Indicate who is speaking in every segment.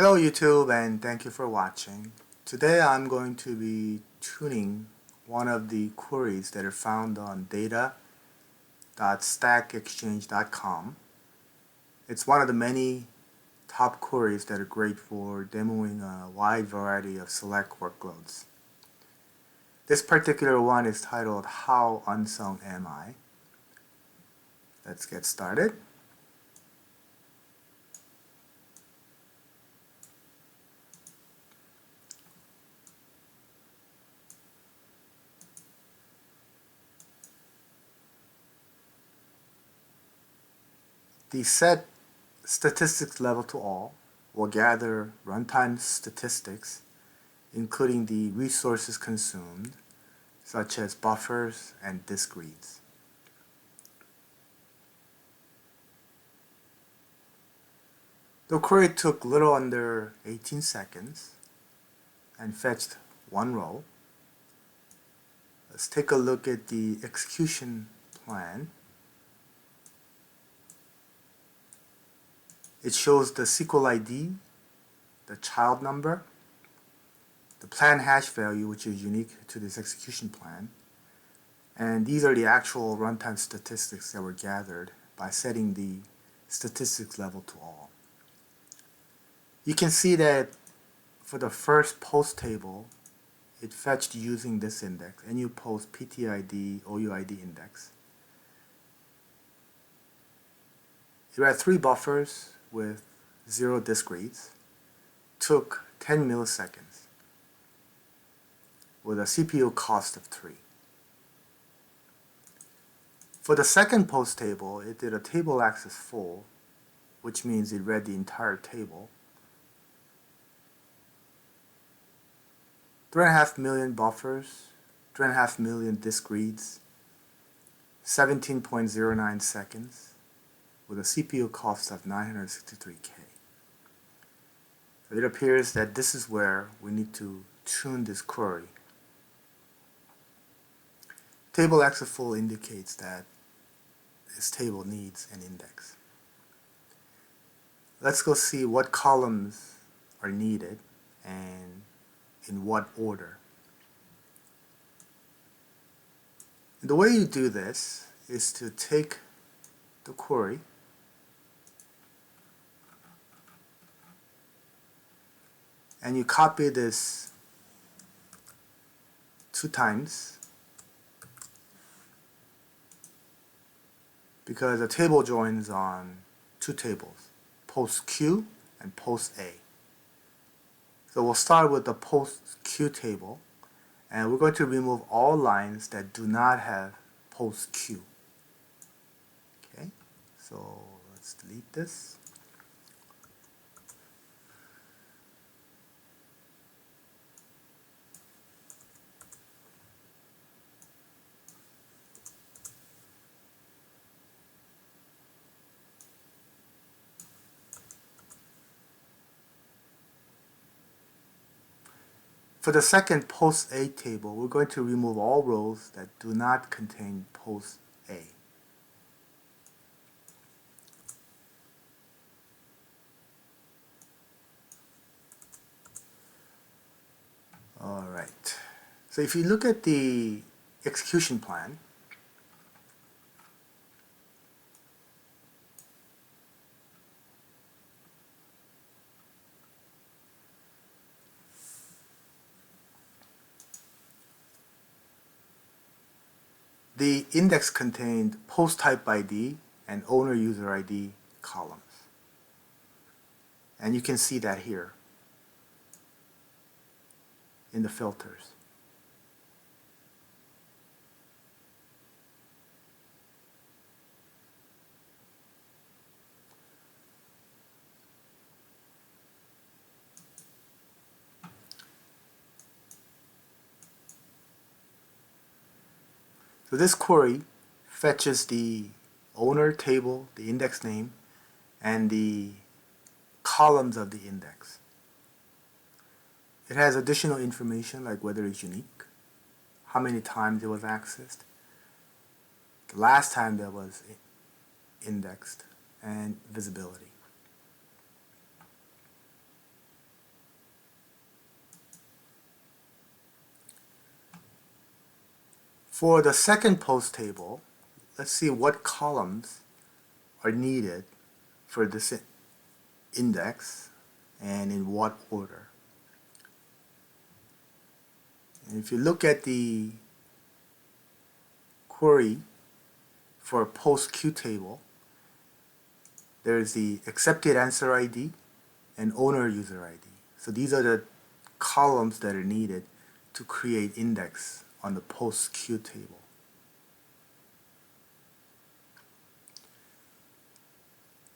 Speaker 1: Hello YouTube, and thank you for watching. Today I'm going to be tuning one of the queries that are found on data.stackexchange.com. It's one of the many top queries that are great for demoing a wide variety of select workloads. This particular one is titled How Unsung Am I? Let's get started. The set statistics level to all will gather runtime statistics, including the resources consumed, such as buffers and disk reads. The query took little under 18 seconds and fetched one row. Let's take a look at the execution plan. It shows the SQL ID, the child number, the plan hash value, which is unique to this execution plan, and these are the actual runtime statistics that were gathered by setting the statistics level to all. You can see that for the first post table, it fetched using this index, NU post PTID OUID index. It had 3 buffers with 0 disk reads, took 10 milliseconds with a CPU cost of 3. For the second post table, it did a table access full, which means it read the entire table. 3.5 million buffers, 3.5 million disk reads, 17.09 seconds, with a CPU cost of 963K. So it appears that this is where we need to tune this query. Table access full indicates that this table needs an index. Let's go see what columns are needed and in what order. And the way you do this is to take the query and you copy this 2 times because a table joins on 2 tables, post Q and post A. So we'll start with the post Q table, and we're going to remove all lines that do not have post Q. Okay, so let's delete this. For the second post A table, we're going to remove all rows that do not contain post A. Alright, so if you look at the execution plan, the index contained post type ID and owner user ID columns. And you can see that here in the filters. So this query fetches the owner table, the index name, and the columns of the index. It has additional information like whether it's unique, how many times it was accessed, the last time that was indexed, and visibility. For the second post table, let's see what columns are needed for this index and in what order. And if you look at the query for a post Q table, there's the accepted answer ID and owner user ID. So these are the columns that are needed to create index on the post Q table.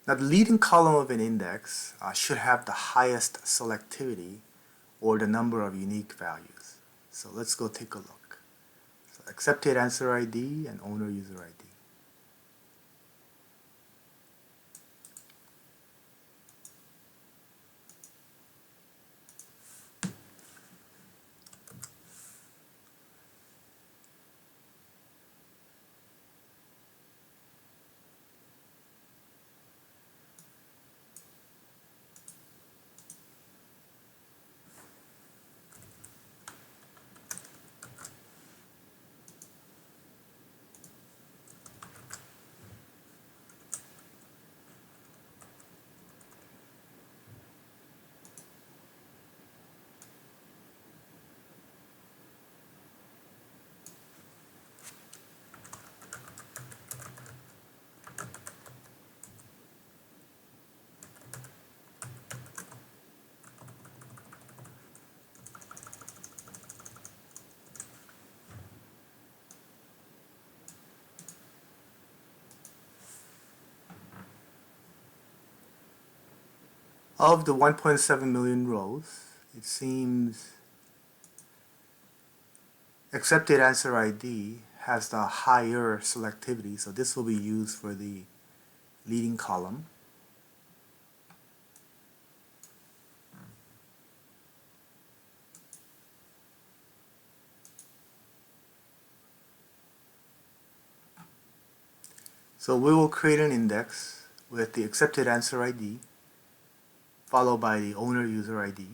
Speaker 1: Now the leading column of an index should have the highest selectivity or the number of unique values. So let's go take a look. So accepted answer ID and owner user ID. Of the 1.7 million rows, it seems accepted answer ID has the higher selectivity, so this will be used for the leading column. So we will create an index with the accepted answer ID followed by the owner user ID.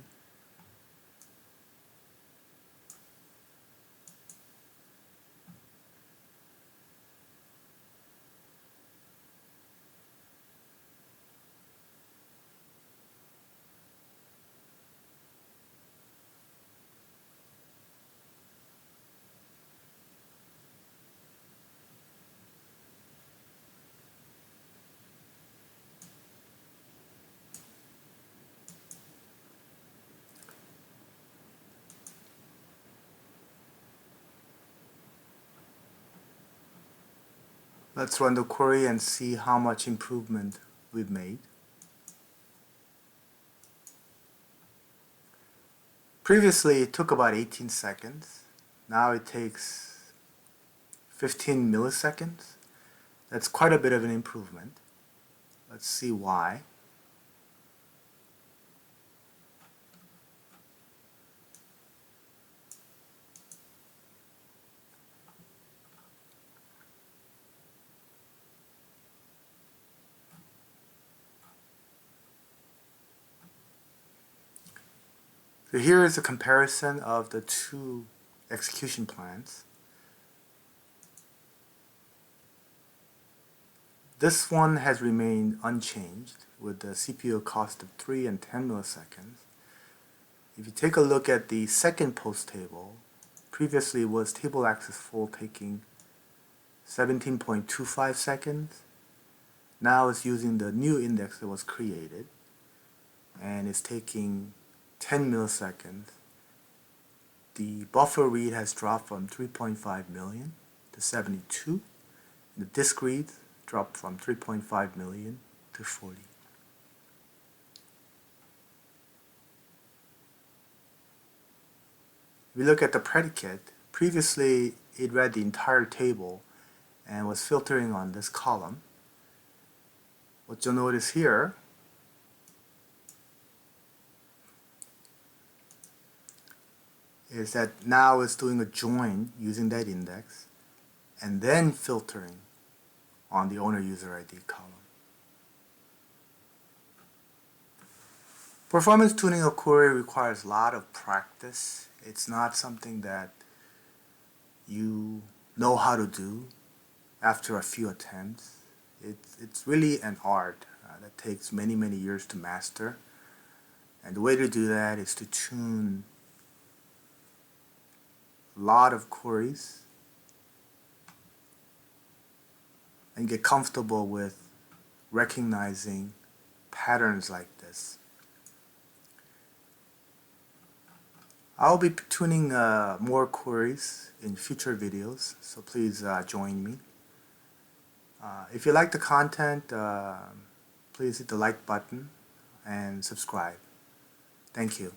Speaker 1: Let's run the query and see how much improvement we've made. Previously, it took about 18 seconds. Now it takes 15 milliseconds. That's quite a bit of an improvement. Let's see why. So here is a comparison of the two execution plans. This one has remained unchanged with the CPU cost of 3 and 10 milliseconds. If you take a look at the second post table, previously was table access full taking 17.25 seconds. Now it's using the new index that was created and it's taking 10 milliseconds. The buffer read has dropped from 3.5 million to 72. The disk read dropped from 3.5 million to 40. If we look at the predicate, previously it read the entire table and was filtering on this column. What you'll notice here is that now it's doing a join using that index and then filtering on the owner user ID column. Performance tuning a query requires a lot of practice. It's not something that you know how to do after a few attempts. It's really an art that takes many, many years to master. And the way to do that is to tune a lot of queries and get comfortable with recognizing patterns like this. I'll be tuning more queries in future videos, so please join me. If you like the content, please hit the like button and subscribe. Thank you.